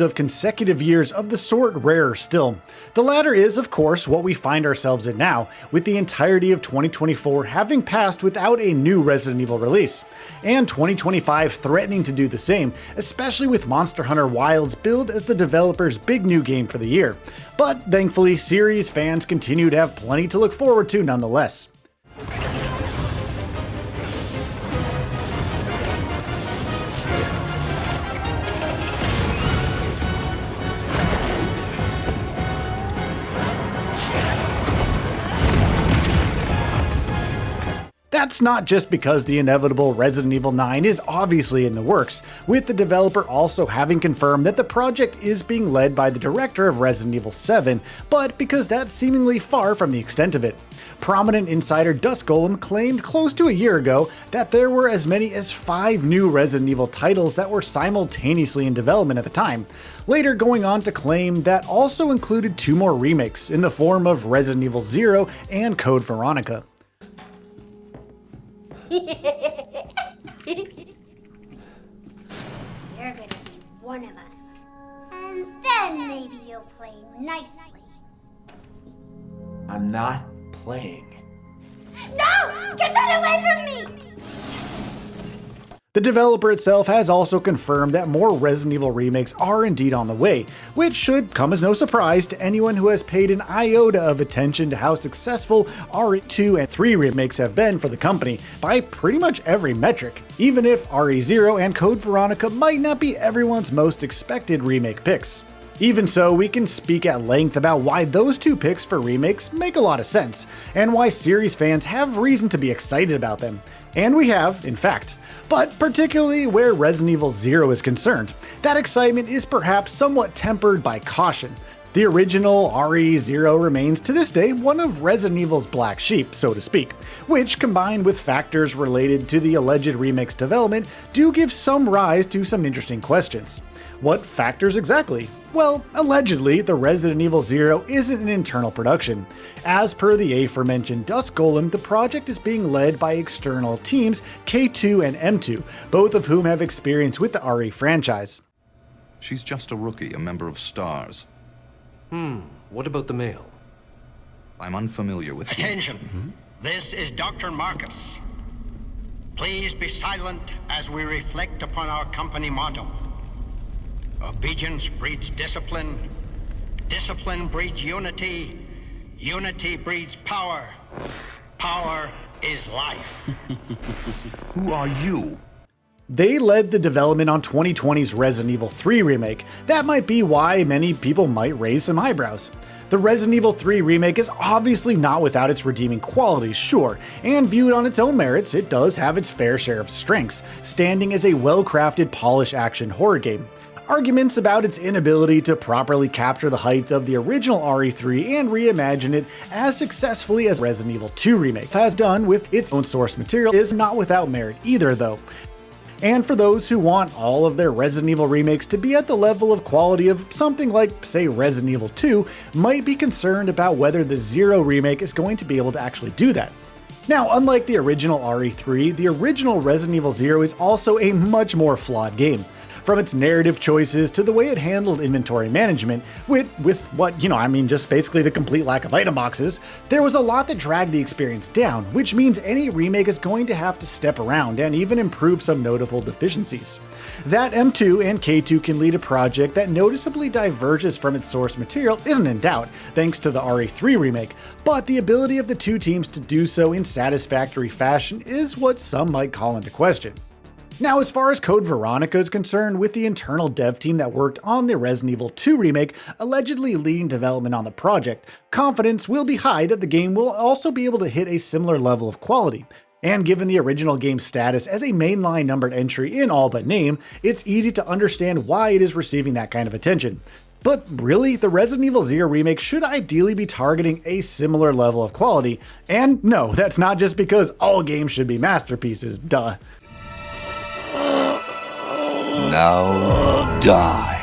of consecutive years of the sort rarer still. The latter is, of course, what we find ourselves in now, with the entirety of 2024 having passed without a new Resident Evil release, and 2025 threatening to do the same, especially with Monster Hunter Wilds billed as the developer's big new game for the year. But thankfully, series fans continue to have plenty to look forward to nonetheless. That's not just because the inevitable Resident Evil 9 is obviously in the works, with the developer also having confirmed that the project is being led by the director of Resident Evil 7, but because that's seemingly far from the extent of it. Prominent insider Dust Golem claimed close to a year ago that there were as many as 5 new Resident Evil titles that were simultaneously in development at the time, later going on to claim that also included 2 more remakes in the form of Resident Evil 0 and Code Veronica. You're gonna be one of us. And then maybe you'll play nicely. I'm not playing. No! Get that away from me! The developer itself has also confirmed that more Resident Evil remakes are indeed on the way, which should come as no surprise to anyone who has paid an iota of attention to how successful RE2 and 3 remakes have been for the company by pretty much every metric, even if RE0 and Code Veronica might not be everyone's most expected remake picks. Even so, we can speak at length about why those 2 picks for remakes make a lot of sense, and why series fans have reason to be excited about them. And we have, in fact. But particularly where Resident Evil 0 is concerned, that excitement is perhaps somewhat tempered by caution. The original RE0 remains to this day one of Resident Evil's black sheep, so to speak, which combined with factors related to the alleged remake's development do give some rise to some interesting questions. What factors exactly? Well, allegedly, the Resident Evil 0 isn't an internal production. As per the aforementioned Dust Golem, the project is being led by external teams K2 and M2, both of whom have experience with the RE franchise. She's just a rookie, a member of STARS. What about the male? I'm unfamiliar with him. Attention! This is Dr. Marcus. Please be silent as we reflect upon our company motto. Obedience breeds discipline. Discipline breeds unity. Unity breeds power. Power is life. Who are you? They led the development on 2020's Resident Evil 3 remake. That might be why many people might raise some eyebrows. The Resident Evil 3 remake is obviously not without its redeeming qualities, sure, and viewed on its own merits, it does have its fair share of strengths, standing as a well-crafted, polished action horror game. Arguments about its inability to properly capture the heights of the original RE3 and reimagine it as successfully as Resident Evil 2 Remake has done with its own source material is not without merit either though. And for those who want all of their Resident Evil remakes to be at the level of quality of something like, say, Resident Evil 2, might be concerned about whether the 0 remake is going to be able to actually do that. Now, unlike the original RE3, the original Resident Evil 0 is also a much more flawed game. From its narrative choices to the way it handled inventory management, with what, just basically the complete lack of item boxes, there was a lot that dragged the experience down, which means any remake is going to have to step around and even improve some notable deficiencies. That M2 and K2 can lead a project that noticeably diverges from its source material isn't in doubt, thanks to the RE3 remake, but the ability of the 2 teams to do so in satisfactory fashion is what some might call into question. Now, as far as Code Veronica is concerned, with the internal dev team that worked on the Resident Evil 2 remake allegedly leading development on the project, confidence will be high that the game will also be able to hit a similar level of quality. And given the original game's status as a mainline numbered entry in all but name, it's easy to understand why it is receiving that kind of attention. But really, the Resident Evil 0 remake should ideally be targeting a similar level of quality. And no, that's not just because all games should be masterpieces, duh. Now die.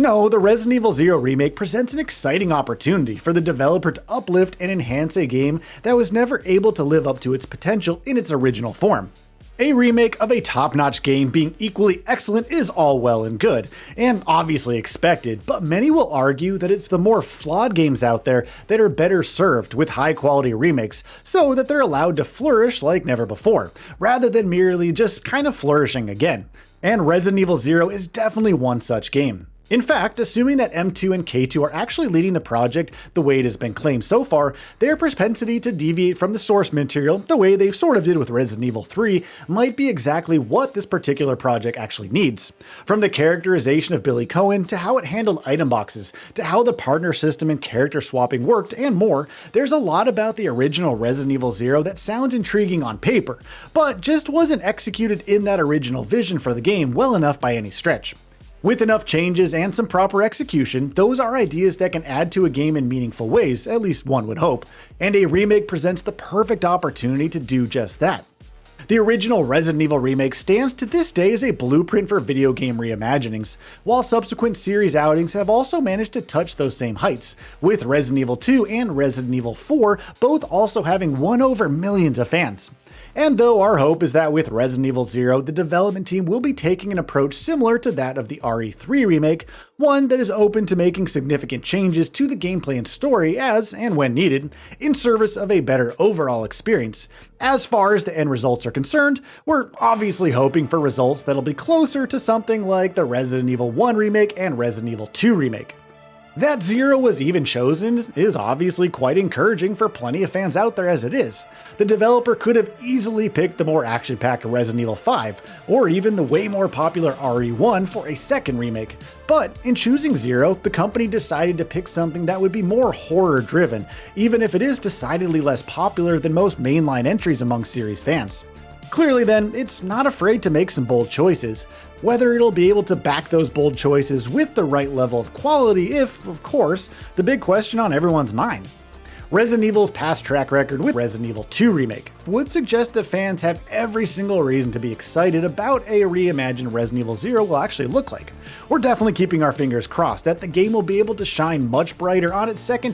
No, the Resident Evil 0 remake presents an exciting opportunity for the developer to uplift and enhance a game that was never able to live up to its potential in its original form. A remake of a top-notch game being equally excellent is all well and good, and obviously expected, but many will argue that it's the more flawed games out there that are better served with high-quality remakes, so that they're allowed to flourish like never before, rather than merely just kind of flourishing again. And Resident Evil 0 is definitely one such game. In fact, assuming that M2 and K2 are actually leading the project the way it has been claimed so far, their propensity to deviate from the source material, the way they sort of did with Resident Evil 3, might be exactly what this particular project actually needs. From the characterization of Billy Cohen, to how it handled item boxes, to how the partner system and character swapping worked, and more, there's a lot about the original Resident Evil 0 that sounds intriguing on paper, but just wasn't executed in that original vision for the game well enough by any stretch. With enough changes and some proper execution, those are ideas that can add to a game in meaningful ways, at least one would hope, and a remake presents the perfect opportunity to do just that. The original Resident Evil remake stands to this day as a blueprint for video game reimaginings, while subsequent series outings have also managed to touch those same heights, with Resident Evil 2 and Resident Evil 4 both also having won over millions of fans. And though our hope is that with Resident Evil 0, the development team will be taking an approach similar to that of the RE3 remake, one that is open to making significant changes to the gameplay and story as, and when needed, in service of a better overall experience. As far as the end results are concerned, we're obviously hoping for results that'll be closer to something like the Resident Evil 1 remake and Resident Evil 2 remake. That 0 was even chosen is obviously quite encouraging for plenty of fans out there as it is. The developer could have easily picked the more action-packed Resident Evil 5, or even the way more popular RE1 for a second remake. But in choosing 0, the company decided to pick something that would be more horror-driven, even if it is decidedly less popular than most mainline entries among series fans. Clearly then, it's not afraid to make some bold choices. Whether it'll be able to back those bold choices with the right level of quality if, of course, the big question on everyone's mind. Resident Evil's past track record with Resident Evil 2 Remake would suggest that fans have every single reason to be excited about a reimagined Resident Evil 0 will actually look like. We're definitely keeping our fingers crossed that the game will be able to shine much brighter on its second